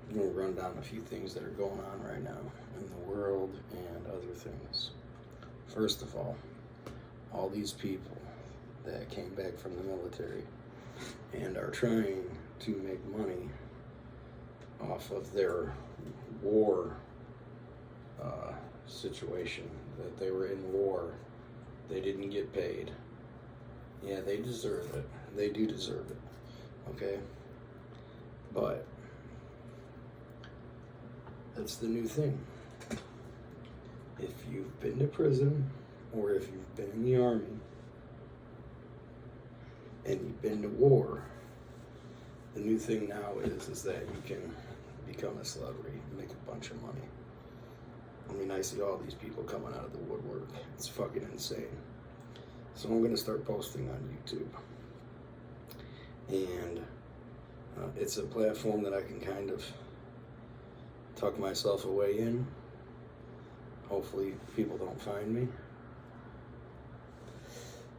I'm going to run down a few things that are going on right now in the world and other things. First of all these people that came back from the military and are trying to make money off of their war situation, that they were in war, they didn't get paid. Yeah, they deserve it. They do deserve it. Okay? But that's the new thing. If you've been to prison, or if you've been in the army, and you've been to war, the new thing now is that you can become a celebrity and make a bunch of money. I mean, I see all these people coming out of the woodwork. It's fucking insane. So I'm going to start posting on YouTube. And it's a platform that I can kind of tuck myself away in. Hopefully people don't find me.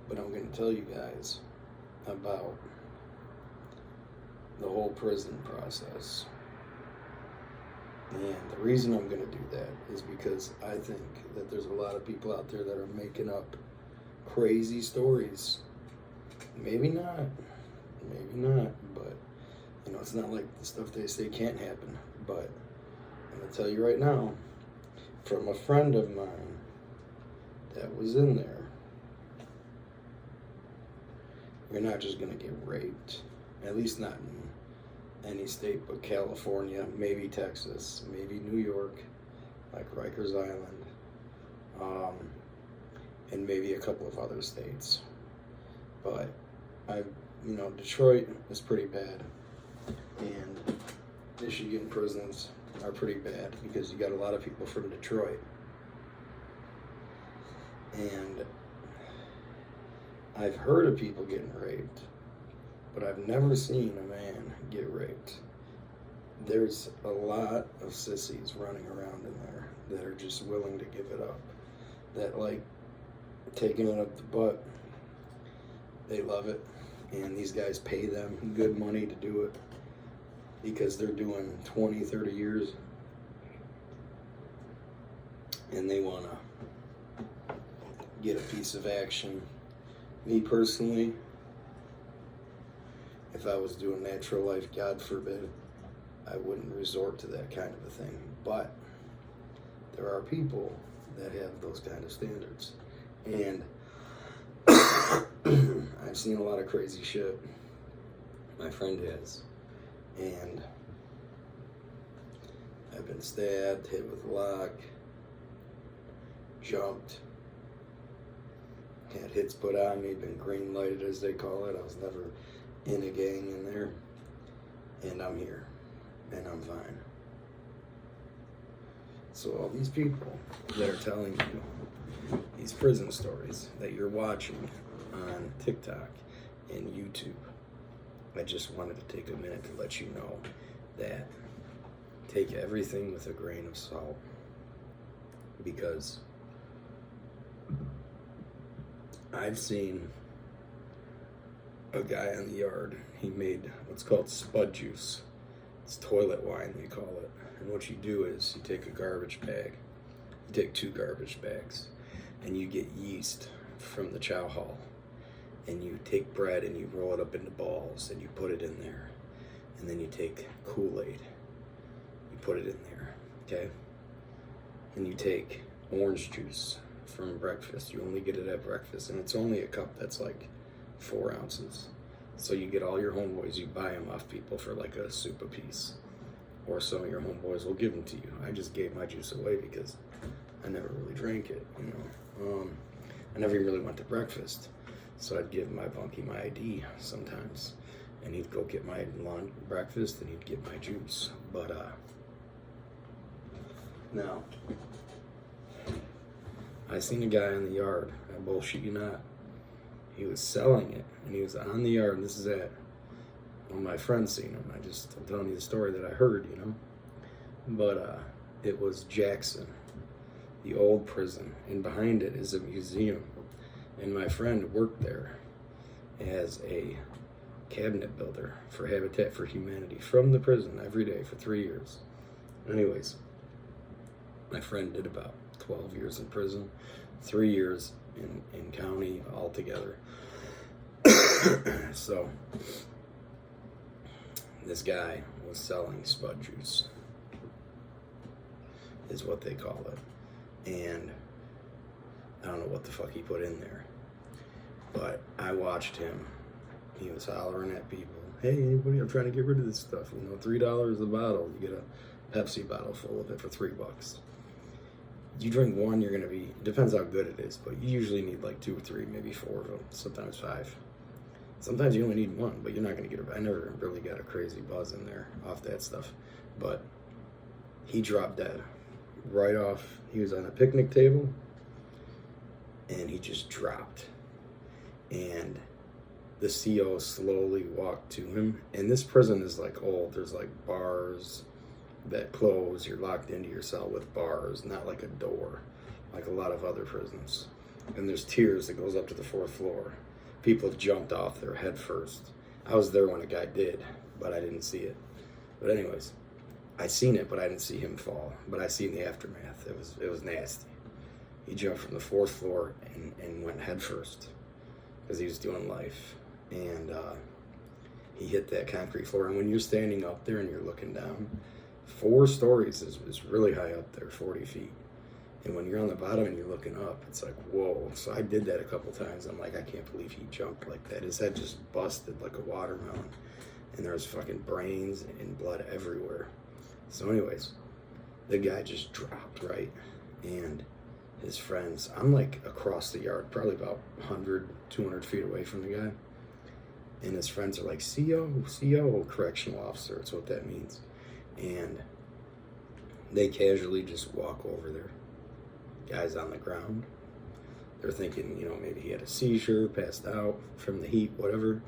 But I'm going to tell you guys about the whole prison process. And the reason I'm going to do that is because I think that there's a lot of people out there that are making up crazy stories. Maybe not, but you know, it's not like the stuff they say can't happen. But I'm going to tell you right now, from a friend of mine that was in there, you're not just going to get raped, at least not in any state but California, maybe Texas, maybe New York, like Rikers Island, and maybe a couple of other states. But Detroit is pretty bad, and Michigan prisons are pretty bad because you got a lot of people from Detroit. And I've heard of people getting raped, but I've never seen a man get raped. There's a lot of sissies running around in there that are just willing to give it up, that like taking it up the butt. They love it, and these guys pay them good money to do it because they're doing 20, 30 years, and they want to get a piece of action. Me personally, if I was doing natural life, God forbid, I wouldn't resort to that kind of a thing. But there are people that have those kind of standards. And I've seen a lot of crazy shit. My friend has. And I've been stabbed, hit with a lock, jumped, had hits put on me, been green lighted as they call it. I was never in a gang in there. And I'm here. And I'm fine. So all these people that are telling you these prison stories that you're watching on TikTok and YouTube, I just wanted to take a minute to let you know that take everything with a grain of salt, because I've seen a guy on the yard, he made what's called spud juice. It's toilet wine, they call it. And what you do is you take a garbage bag, you take 2 garbage bags, and you get yeast from the chow hall, and you take bread and you roll it up into balls and you put it in there, and then you take Kool-Aid, you put it in there, okay? And you take orange juice from breakfast. You only get it at breakfast, and it's only a cup that's like 4 ounces. So you get all your homeboys, you buy them off people for like a soup a piece, or some of your homeboys will give them to you. I just gave my juice away because I never really drank it, you know. I never really went to breakfast, so I'd give my bunkie my ID sometimes, and he'd go get my lunch, breakfast, and he'd get my juice. But now, I seen a guy in the yard, I bullshit you not. He was selling it, and he was on the yard, and this is it. One of my friends seen him. I'm telling you the story that I heard, you know. But it was Jackson, the old prison, and behind it is a museum. And my friend worked there as a cabinet builder for Habitat for Humanity from the prison every day for 3 years. Anyways, my friend did about 12 years in prison, 3 years in county altogether. So this guy was selling spud juice, is what they call it. And I don't know what the fuck he put in there, but I watched him. He was hollering at people, hey, anybody, I'm trying to get rid of this stuff. You know, $3 a bottle. You get a Pepsi bottle full of it for $3. You drink one, you're going to be, depends how good it is, but you usually need like 2 or 3, maybe 4 of them, sometimes 5. Sometimes you only need one, but you're not going to get I never really got a crazy buzz in there off that stuff. But he dropped dead right off. He was on a picnic table, and he just dropped. And the CO slowly walked to him. And this prison is like old. There's like bars that close. You're locked into your cell with bars, not like a door, like a lot of other prisons. And there's tiers that goes up to the 4th floor. People have jumped off there head first. I was there when a guy did, but I didn't see it. But anyways, I seen it, but I didn't see him fall. But I seen the aftermath. It was nasty. He jumped from the 4th floor and went head first because he was doing life. And he hit that concrete floor. And when you're standing up there and you're looking down, 4 stories is really high up there, 40 feet. And when you're on the bottom and you're looking up, it's like, whoa. So I did that a couple times. I'm like, I can't believe he jumped like that. His head just busted like a watermelon. And there was fucking brains and blood everywhere. So anyways, the guy just dropped, right? And his friends, I'm like across the yard, probably about 100, 200 feet away from the guy. And his friends are like, CO, correctional officer. That's what that means. And they casually just walk over there. Guy's on the ground. They're thinking, you know, maybe he had a seizure, passed out from the heat, whatever.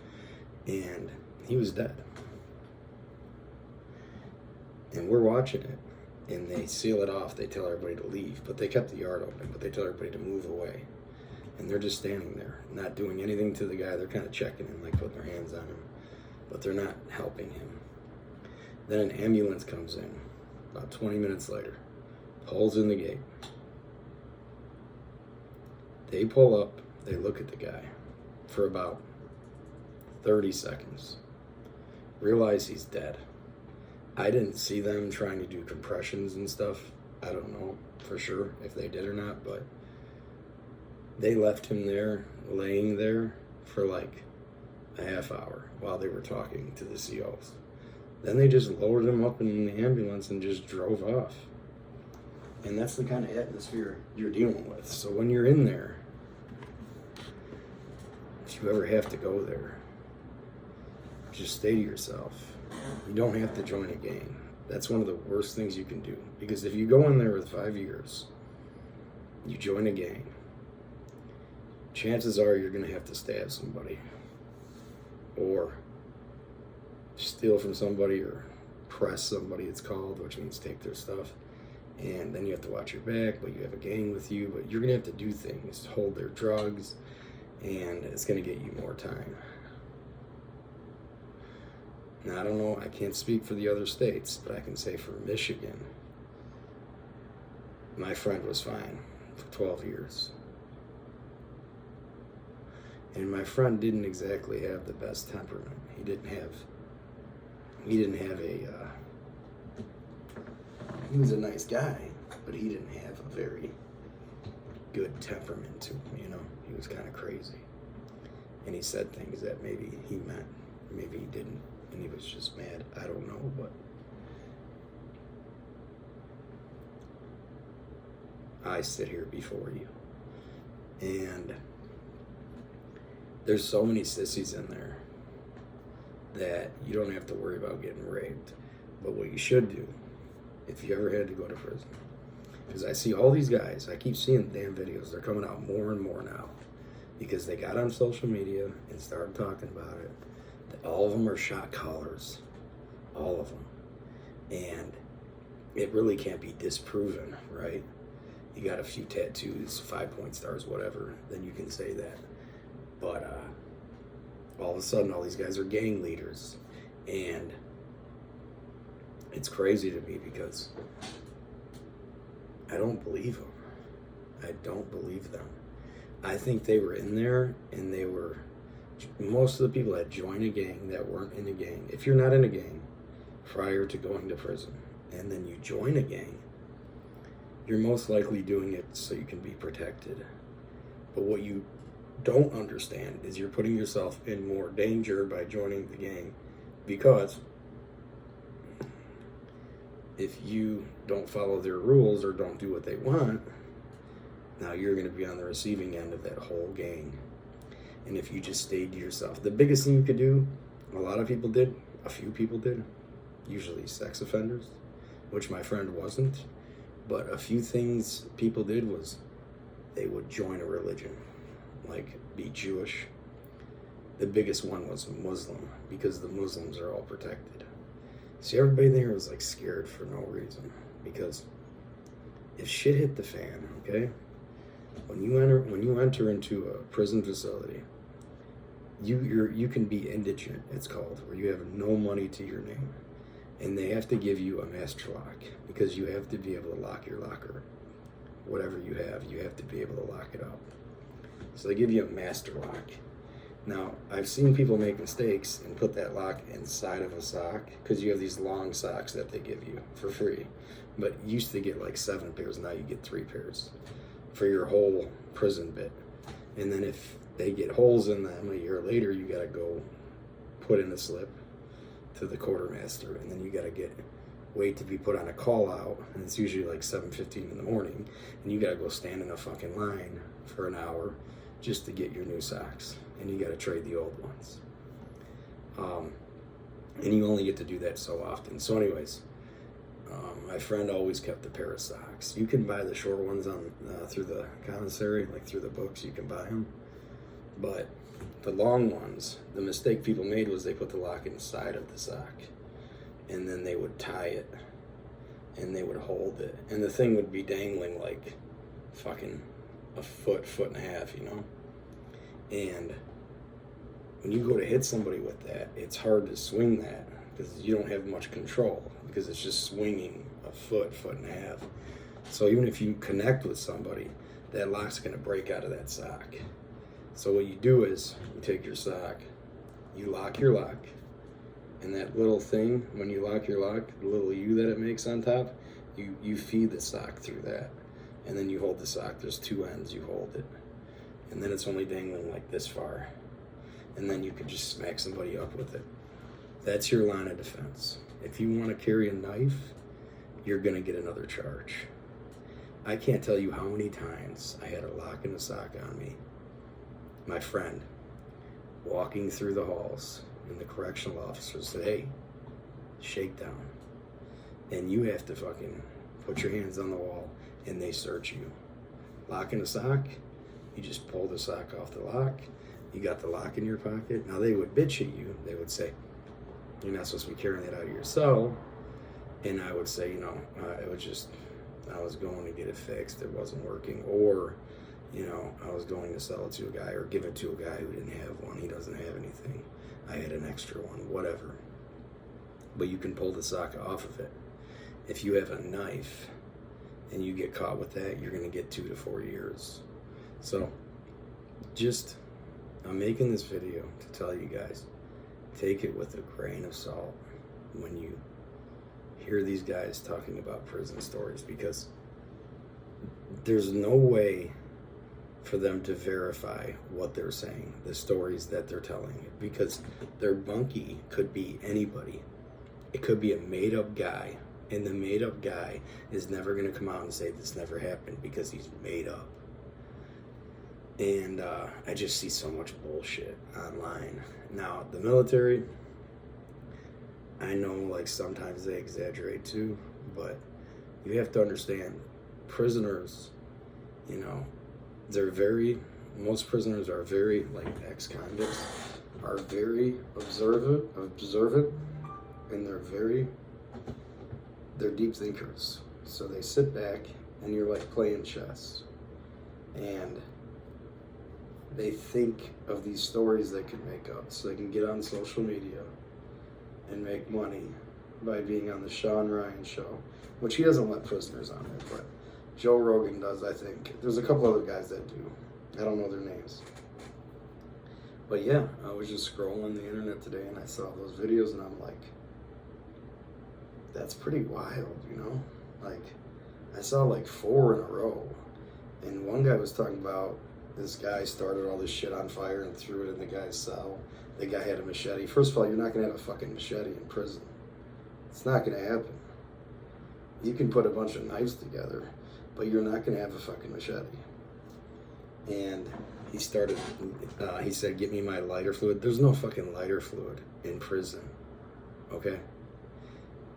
And he was dead. And we're watching it. And they seal it off. They tell everybody to leave. But they kept the yard open. But they tell everybody to move away. And they're just standing there, not doing anything to the guy. They're kind of checking him, like putting their hands on him. But they're not helping him. Then an ambulance comes in about 20 minutes later. Pulls in the gate. They pull up, they look at the guy for about 30 seconds, realize he's dead. I didn't see them trying to do compressions and stuff. I don't know for sure if they did or not, but they left him there, laying there for like a half hour while they were talking to the COs. Then they just lowered him up in the ambulance and just drove off. And that's the kind of atmosphere you're dealing with. So when you're in there, if you ever have to go there, just stay to yourself. You don't have to join a gang. That's one of the worst things you can do. Because if you go in there with 5 years, you join a gang, chances are you're going to have to stab somebody. Or steal from somebody or press somebody, it's called, which means take their stuff. And then you have to watch your back, but you have a gang with you, but you're going to have to do things, hold their drugs, and it's going to get you more time. Now, I don't know, I can't speak for the other states, but I can say for Michigan, my friend was fine for 12 years. And my friend didn't exactly have the best temperament. He didn't have he was a nice guy, but he didn't have a very good temperament to him, you know? He was kind of crazy. And he said things that maybe he meant, maybe he didn't, and he was just mad. I don't know, but I sit here before you. And there's so many sissies in there that you don't have to worry about getting raped. But what you should do, if you ever had to go to prison, because I see all these guys, I keep seeing damn videos, they're coming out more and more now, because they got on social media and started talking about it. All of them are shot callers, all of them. And it really can't be disproven, right? You got a few tattoos, 5-point stars, whatever, then you can say that. But all of a sudden all these guys are gang leaders. And it's crazy to me because I don't believe them. I don't believe them. I think they were in there and they were, most of the people that join a gang that weren't in a gang, if you're not in a gang prior to going to prison and then you join a gang, you're most likely doing it so you can be protected. But what you don't understand is you're putting yourself in more danger by joining the gang, because if you don't follow their rules or don't do what they want, now you're going to be on the receiving end of that whole gang. And if you just stayed to yourself, the biggest thing you could do, a lot of people did, a few people did, usually sex offenders, which my friend wasn't, but a few things people did was they would join a religion, like be Jewish. The biggest one was Muslim, because the Muslims are all protected. See, everybody there was like scared for no reason, because if shit hit the fan, okay, when you enter into a prison facility, you can be indigent, it's called, where you have no money to your name, and they have to give you a master lock, because you have to be able to lock your locker. Whatever you have to be able to lock it up. So they give you a master lock. Now, I've seen people make mistakes and put that lock inside of a sock, because you have these long socks that they give you for free. But you used to get like 7 pairs, now you get 3 pairs for your whole prison bit. And then if they get holes in them a year later, you gotta go put in a slip to the quartermaster, and then you gotta wait to be put on a call out, and it's usually like 7:15 in the morning, and you gotta go stand in a fucking line for an hour just to get your new socks, and you gotta trade the old ones. And you only get to do that so often. So anyways, my friend always kept a pair of socks. You can buy the short ones on through the commissary, like through the books, you can buy them. But the long ones, the mistake people made was they put the lock inside of the sock, and then they would tie it, and they would hold it, and the thing would be dangling like fucking a foot and a half, you know? And when you go to hit somebody with that, it's hard to swing that, because you don't have much control, because it's just swinging a foot and a half. So even if you connect with somebody, that lock's gonna break out of that sock. So what you do is, you take your sock, you lock your lock, and that little thing, when you lock your lock, the little U that it makes on top, you feed the sock through that. And then you hold the sock, there's 2 ends, you hold it. And then it's only dangling like this far. And then you can just smack somebody up with it. That's your line of defense. If you want to carry a knife, you're gonna get another charge. I can't tell you how many times I had a lock and a sock on me. My friend, walking through the halls, and the correctional officer said, "Hey, shakedown." And you have to fucking put your hands on the wall, and they search you. Lock and a sock, you just pull the sock off the lock, you got the lock in your pocket. Now they would bitch at you. They would say, "You're not supposed to be carrying that out of your cell." And I would say, I was going to get it fixed, it wasn't working. Or, I was going to sell it to a guy or give it to a guy who didn't have one. He doesn't have anything. I had an extra one, whatever. But you can pull the sock off of it. If you have a knife and you get caught with that, you're going to get 2 to 4 years. So I'm making this video to tell you guys, take it with a grain of salt when you hear these guys talking about prison stories, because there's no way for them to verify what they're saying, the stories that they're telling, because their bunkie could be anybody. It could be a made-up guy, and the made-up guy is never going to come out and say this never happened, because he's made up. And I just see so much bullshit online. Now, the military, I know like sometimes they exaggerate too, but you have to understand, prisoners, most prisoners are very, like ex-convicts, are very observant, and they're deep thinkers. So they sit back and you're like playing chess. And they think of these stories they can make up so they can get on social media and make money by being on the Sean Ryan show, which he doesn't let prisoners on it, but Joe Rogan does, I think. There's a couple other guys that do. I don't know their names. But yeah, I was just scrolling the internet today and I saw those videos and I'm like, that's pretty wild, you know? Like, I saw like 4 in a row. And one guy was talking about this guy started all this shit on fire and threw it in the guy's cell. The guy had a machete. First of all, you're not going to have a fucking machete in prison. It's not going to happen. You can put a bunch of knives together, but you're not going to have a fucking machete. And he said, get me my lighter fluid. There's no fucking lighter fluid in prison, okay?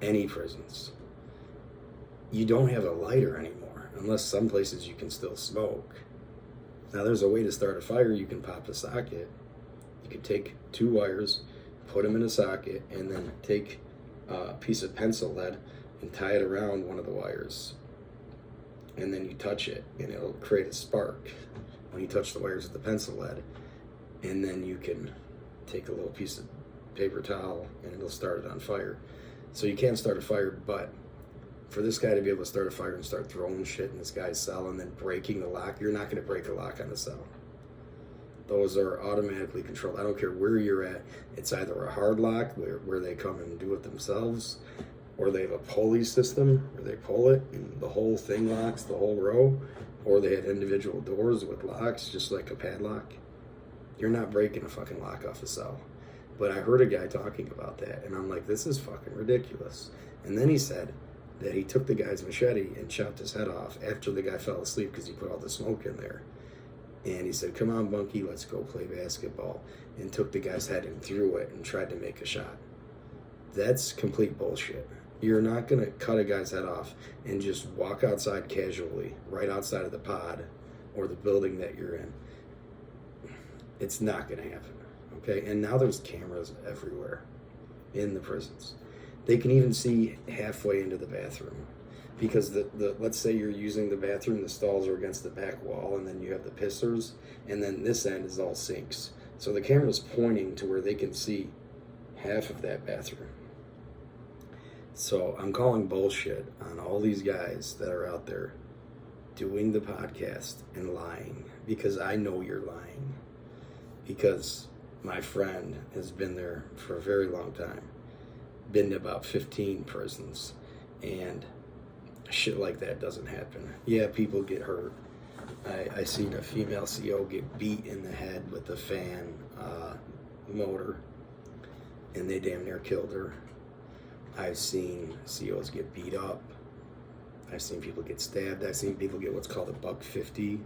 Any prisons. You don't have a lighter anymore, unless some places you can still smoke. Now, there's a way to start a fire. You can pop a socket. You could take 2 wires, put them in a socket, and then take a piece of pencil lead and tie it around one of the wires. And then you touch it, and it'll create a spark when you touch the wires with the pencil lead. And then you can take a little piece of paper towel, and it'll start it on fire. So you can't start a fire, but for this guy to be able to start a fire and start throwing shit in this guy's cell and then breaking the lock, you're not going to break a lock on the cell. Those are automatically controlled. I don't care where you're at. It's either a hard lock where they come and do it themselves, or they have a pulley system where they pull it and the whole thing locks, the whole row, or they have individual doors with locks, just like a padlock. You're not breaking a fucking lock off a cell. But I heard a guy talking about that, and I'm like, this is fucking ridiculous. And then he said that he took the guy's machete and chopped his head off after the guy fell asleep because he put all the smoke in there. And he said, come on, Bunky, let's go play basketball. And took the guy's head and threw it and tried to make a shot. That's complete bullshit. You're not going to cut a guy's head off and just walk outside casually, right outside of the pod or the building that you're in. It's not going to happen, okay? And now there's cameras everywhere in the prisons. They can even see halfway into the bathroom. Because let's say you're using the bathroom, the stalls are against the back wall, and then you have the pissers, and then this end is all sinks. So the camera's pointing to where they can see half of that bathroom. So I'm calling bullshit on all these guys that are out there doing the podcast and lying, because I know you're lying. Because my friend has been there for a very long time, been to about 15 prisons, and shit like that doesn't happen. Yeah, people get hurt. I seen a female CO get beat in the head with a fan motor, and they damn near killed her. I've seen COs get beat up. I've seen people get stabbed. I've seen people get what's called a buck 50.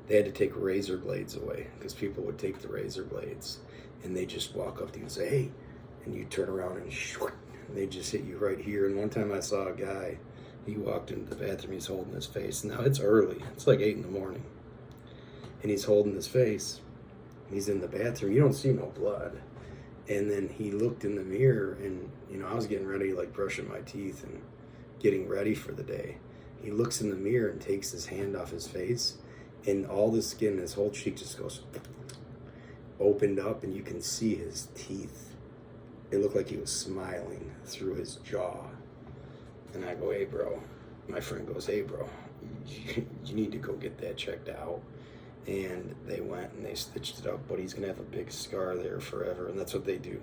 They had to take razor blades away because people would take the razor blades and they just walk up to you and say, hey, and you turn around and they just hit you right here. And one time I saw a guy, he walked into the bathroom, he's holding his face. Now it's early, it's like 8 in the morning. And he's holding his face. He's in the bathroom, you don't see no blood. And then he looked in the mirror and, I was getting ready, like brushing my teeth and getting ready for the day. He looks in the mirror and takes his hand off his face, and all the skin, his whole cheek just goes opened up, and you can see his teeth. It looked like he was smiling through his jaw. And I go, hey, bro. My friend goes, hey, bro, you need to go get that checked out. And they went and they stitched it up, but he's going to have a big scar there forever. And that's what they do.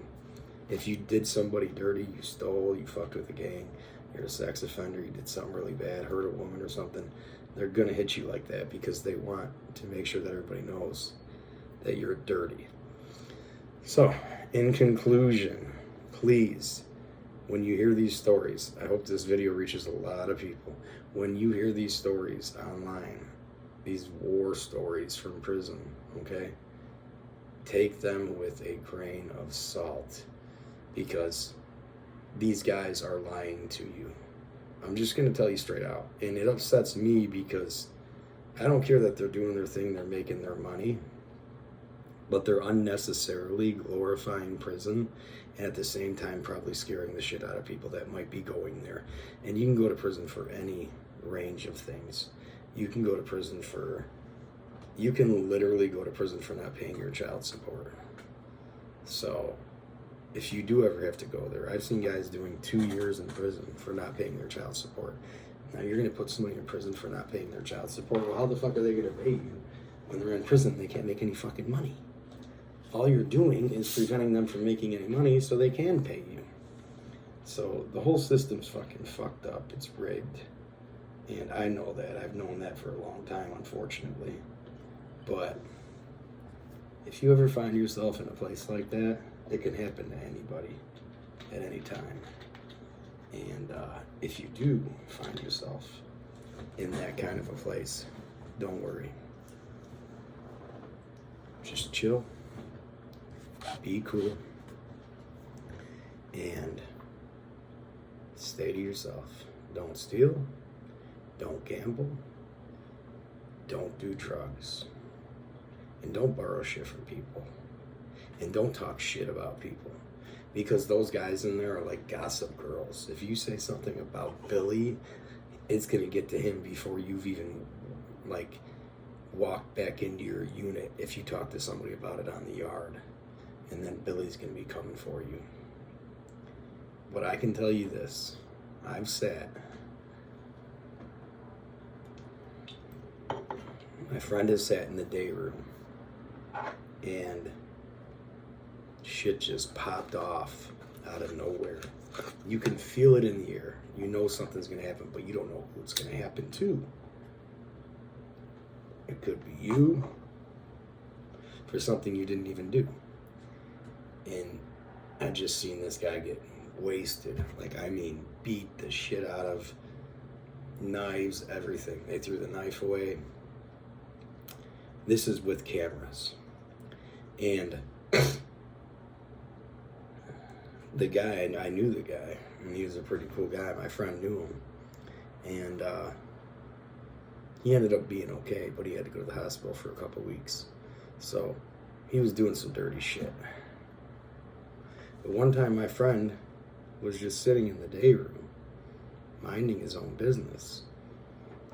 If you did somebody dirty, you stole, you fucked with a gang, you're a sex offender, you did something really bad, hurt a woman or something, they're going to hit you like that because they want to make sure that everybody knows that you're dirty. So, in conclusion, please, when you hear these stories, I hope this video reaches a lot of people. When you hear these stories online, these war stories from prison, okay, take them with a grain of salt, because these guys are lying to you. I'm just going to tell you straight out. And it upsets me because I don't care that they're doing their thing, they're making their money, but they're unnecessarily glorifying prison and at the same time probably scaring the shit out of people that might be going there. And you can go to prison for any range of things. You can go to prison for you can literally go to prison for not paying your child support. So if you do ever have to go there, I've seen guys doing 2 years in prison for not paying their child support. Now you're going to put somebody in prison for not paying their child support. Well, how the fuck are they going to pay you when they're in prison? They can't make any fucking money. All you're doing is preventing them from making any money so they can pay you. So the whole system's fucking fucked up. It's rigged. And I know that. I've known that for a long time, unfortunately. But if you ever find yourself in a place like that, it can happen to anybody at any time. And if you do find yourself in that kind of a place, don't worry. Just chill. Be cool. And stay to yourself. Don't steal. Don't gamble. Don't do drugs. And don't borrow shit from people. And don't talk shit about people. Because those guys in there are like gossip girls. If you say something about Billy, it's going to get to him before you've even, like, walked back into your unit if you talk to somebody about it on the yard. And then Billy's going to be coming for you. But I can tell you this. I've sat. My friend has sat in the day room. And shit just popped off out of nowhere. You can feel it in the air. You know something's going to happen, but you don't know who it's going to happen to. It could be you for something you didn't even do. And I just seen this guy get wasted. Like, I mean, beat the shit out of, knives, everything. They threw the knife away. This is with cameras. And the guy, I knew the guy, and he was a pretty cool guy. My friend knew him. And he ended up being okay, but he had to go to the hospital for a couple weeks. So he was doing some dirty shit. But one time my friend was just sitting in the day room, minding his own business.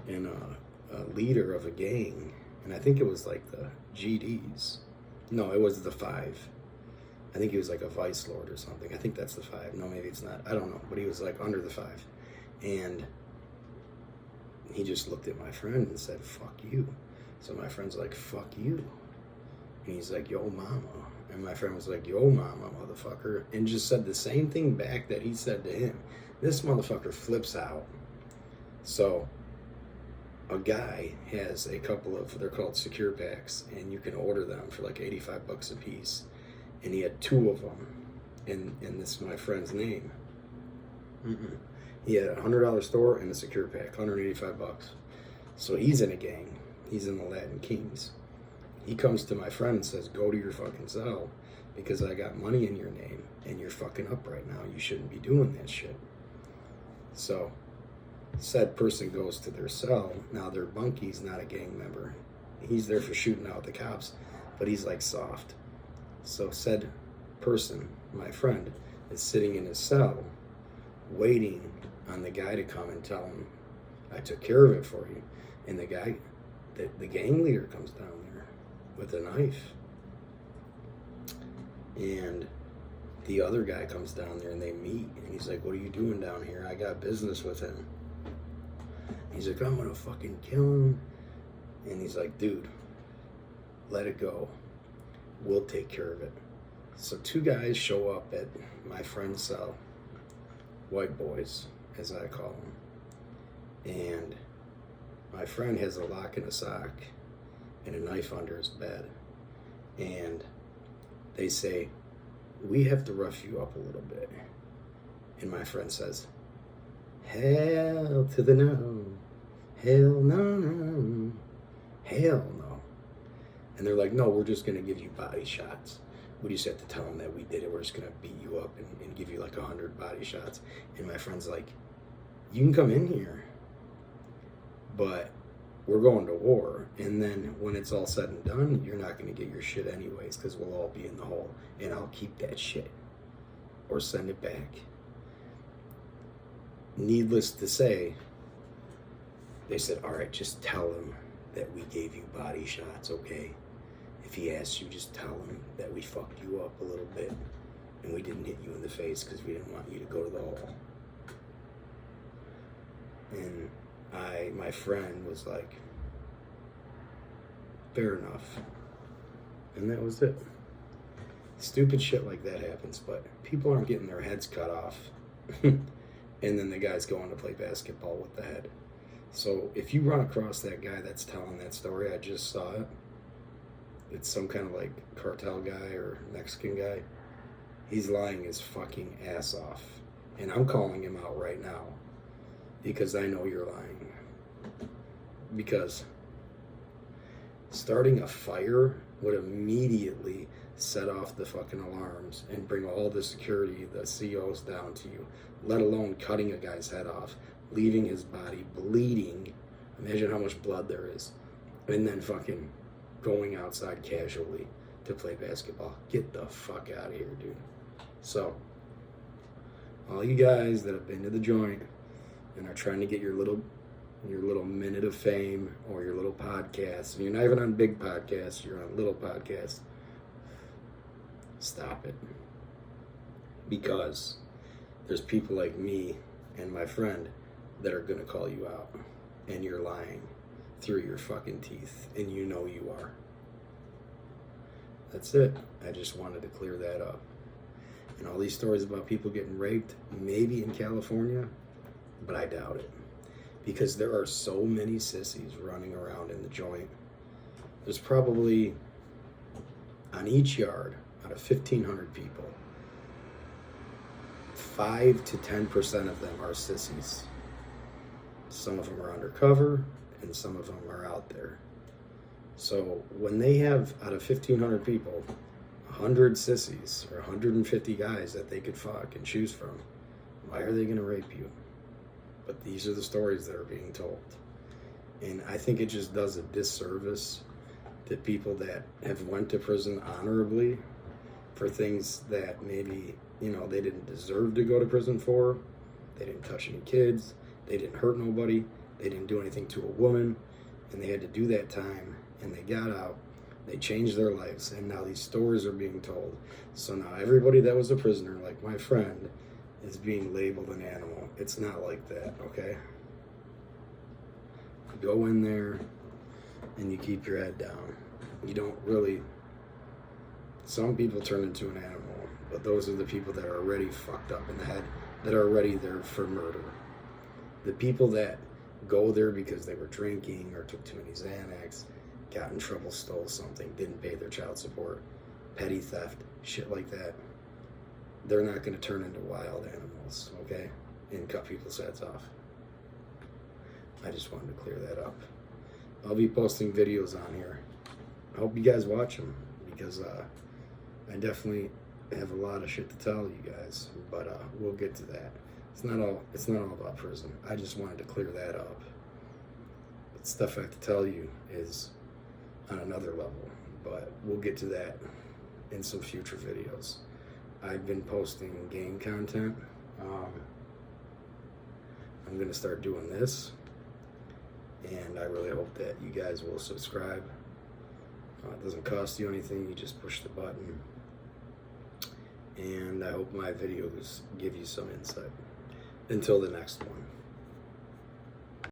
And a leader of a gang, and I think it was like the GDs. No, it was the 5. I think he was like a vice lord or something. I think that's the 5. No, maybe it's not. I don't know. But he was like under the 5. And he just looked at my friend and said, fuck you. So my friend's like, fuck you. And he's like, yo, mama. And my friend was like, yo, mama, motherfucker. And just said the same thing back that he said to him. This motherfucker flips out. So a guy has a couple of, they're called secure packs, and you can order them for like $85 a piece. And he had 2 of them in this my friend's name. He had a $100 store and a secure pack, $185. So he's in a gang. He's in the Latin Kings. He comes to my friend and says, go to your fucking cell because I got money in your name and you're fucking up right now. You shouldn't be doing that shit. So said person goes to their cell. Now their bunkie's not a gang member. He's there for shooting out the cops, but he's like soft. So said person, my friend, is sitting in his cell waiting on the guy to come and tell him, I took care of it for you. And the guy, the gang leader comes down there with a knife. And the other guy comes down there and they meet. And he's like, what are you doing down here? I got business with him. He's like, I'm gonna fucking kill him. And he's like, dude, let it go. We'll take care of it. So 2 guys show up at my friend's cell. White boys, as I call them. And my friend has a lock and a sock and a knife under his bed. And they say, we have to rough you up a little bit. And my friend says, hell to the no. Hell no. Hell no. And they're like, no, we're just going to give you body shots. We just have to tell them that we did it. We're just going to beat you up and give you like 100 body shots. And my friend's like, you can come in here, but we're going to war. And then when it's all said and done, you're not going to get your shit anyways because we'll all be in the hole. And I'll keep that shit or send it back. Needless to say, they said, all right, just tell him that we gave you body shots, okay? If he asks you, just tell him that we fucked you up a little bit and we didn't hit you in the face because we didn't want you to go to the hole. And my friend was like, fair enough. And that was it. Stupid shit like that happens, but people aren't getting their heads cut off. And then the guy's going to play basketball with the head. So if you run across that guy that's telling that story, I just saw it. It's some kind of like cartel guy or Mexican guy. He's lying his fucking ass off. And I'm calling him out right now because I know you're lying. Because starting a fire would immediately set off the fucking alarms and bring all the security, the COs down to you, let alone cutting a guy's head off, leaving his body bleeding. Imagine how much blood there is. And then fucking going outside casually to play basketball. Get the fuck out of here, dude. So, all you guys that have been to the joint and are trying to get your little minute of fame or your little podcast, and you're not even on big podcasts, you're on little podcasts, stop it. Because there's people like me and my friend that are gonna call you out, and you're lying through your fucking teeth, and you know you are. That's it. I just wanted to clear that up. And all these stories about people getting raped, maybe in California, but I doubt it. Because there are so many sissies running around in the joint. There's probably, on each yard, out of 1,500 people, 5 to 10% of them are sissies. Some of them are undercover, and some of them are out there. So when they have, out of 1,500 people, 100 sissies or 150 guys that they could fuck and choose from, why are they going to rape you? But these are the stories that are being told. And I think it just does a disservice to people that have went to prison honorably for things that maybe, they didn't deserve to go to prison for. They didn't touch any kids. They didn't hurt nobody. They didn't do anything to a woman. And they had to do that time. And they got out. They changed their lives. And now these stories are being told. So now everybody that was a prisoner, like my friend, is being labeled an animal. It's not like that, okay? You go in there and you keep your head down. You don't really... Some people turn into an animal, but those are the people that are already fucked up in the head, that are already there for murder. The people that go there because they were drinking or took too many Xanax, got in trouble, stole something, didn't pay their child support, petty theft, shit like that, they're not going to turn into wild animals, okay? And cut people's heads off. I just wanted to clear that up. I'll be posting videos on here. I hope you guys watch them, because I definitely have a lot of shit to tell you guys, but we'll get to that. It's not all about prison. I just wanted to clear that up. But stuff I have to tell you is on another level, but we'll get to that in some future videos. I've been posting game content. I'm going to start doing this, and I really hope that you guys will subscribe. It doesn't cost you anything, you just push the button. And I hope my videos give you some insight. Until the next one.